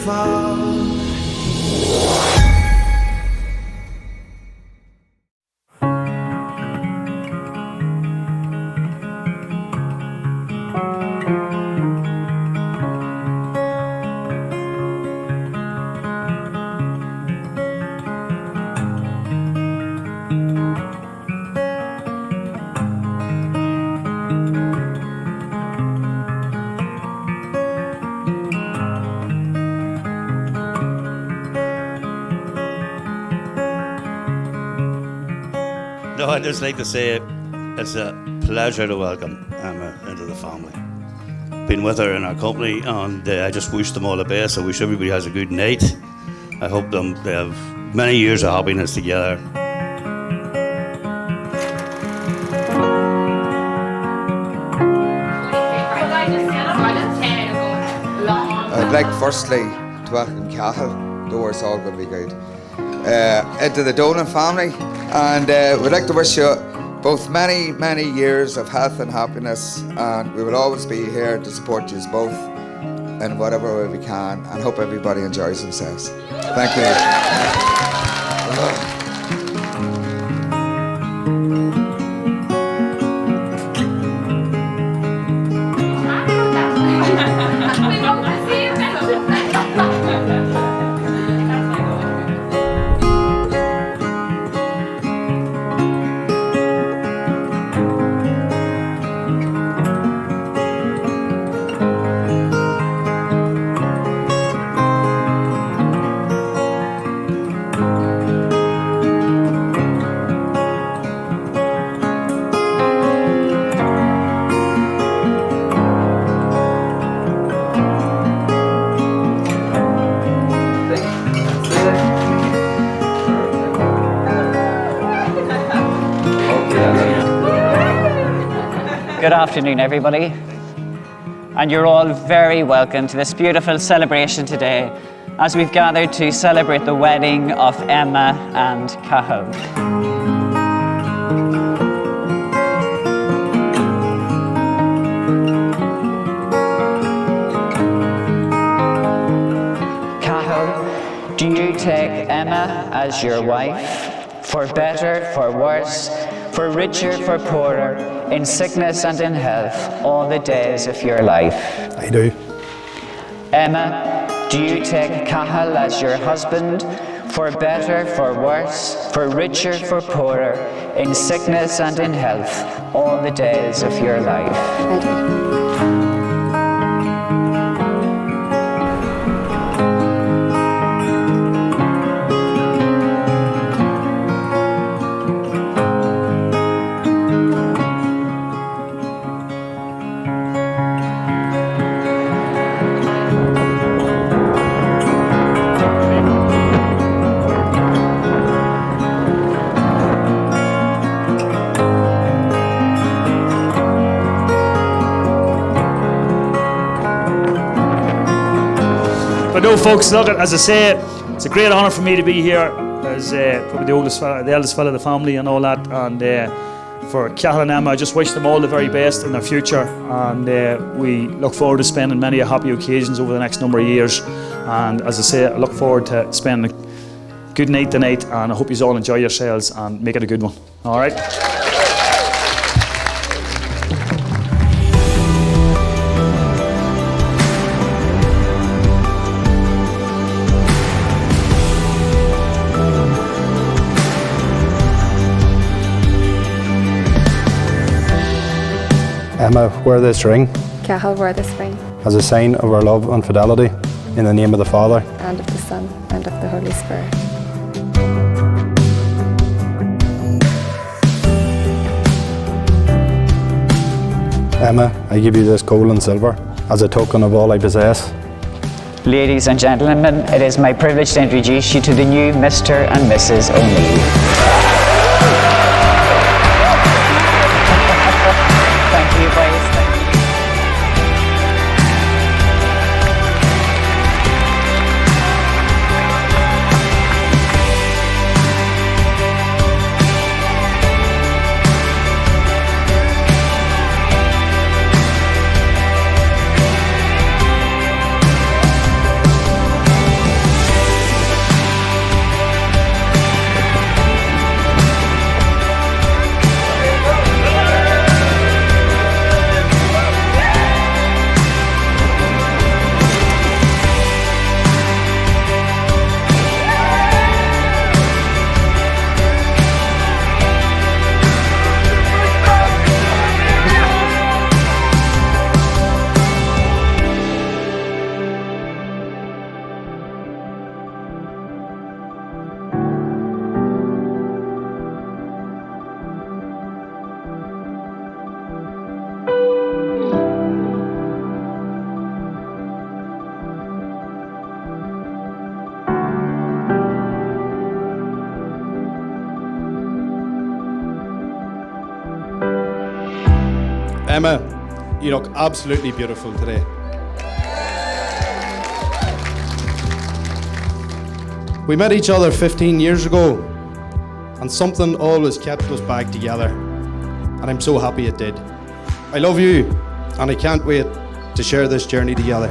fall. No, I'd just like to say it's a pleasure to welcome Emma into the family. Been with her in our company, and I just wish them all the best. I wish everybody has a good night. I hope they have many years of happiness together. I'd like firstly to welcome Cathal. Know it's all going to be good. Into the Dolan family, and we'd like to wish you both many, many years of health and happiness, and we will always be here to support you both in whatever way we can, and hope everybody enjoys themselves. Thank you. Good afternoon, everybody, and you're all very welcome to this beautiful celebration today as we've gathered to celebrate the wedding of Emma and Cathal. Cathal, do you take Emma as your wife, for better, for worse, for richer, for poorer, in sickness and in health, all the days of your life? I do. Emma, do you take Cathal as your husband, for better, for worse, for richer, for poorer, in sickness and in health, all the days of your life? I do. But no, folks, look, as I say, it's a great honour for me to be here as probably the eldest fella of the family and all that. And for Cathal and Emma, I just wish them all the very best in their future. And we look forward to spending many happy occasions over the next number of years. And as I say, I look forward to spending a good night tonight. And I hope you all enjoy yourselves and make it a good one. All right? Emma, wear this ring Cathal, wear this ring, as a sign of our love and fidelity, in the name of the Father, and of the Son, and of the Holy Spirit. Emma, I give you this gold and silver as a token of all I possess. Ladies and gentlemen, it is my privilege to introduce you to the new Mr. and Mrs. O'Neill. Thank you, boys. Emma, you look absolutely beautiful today. We met each other 15 years ago, and something always kept us back together, and I'm so happy it did. I love you, and I can't wait to share this journey together.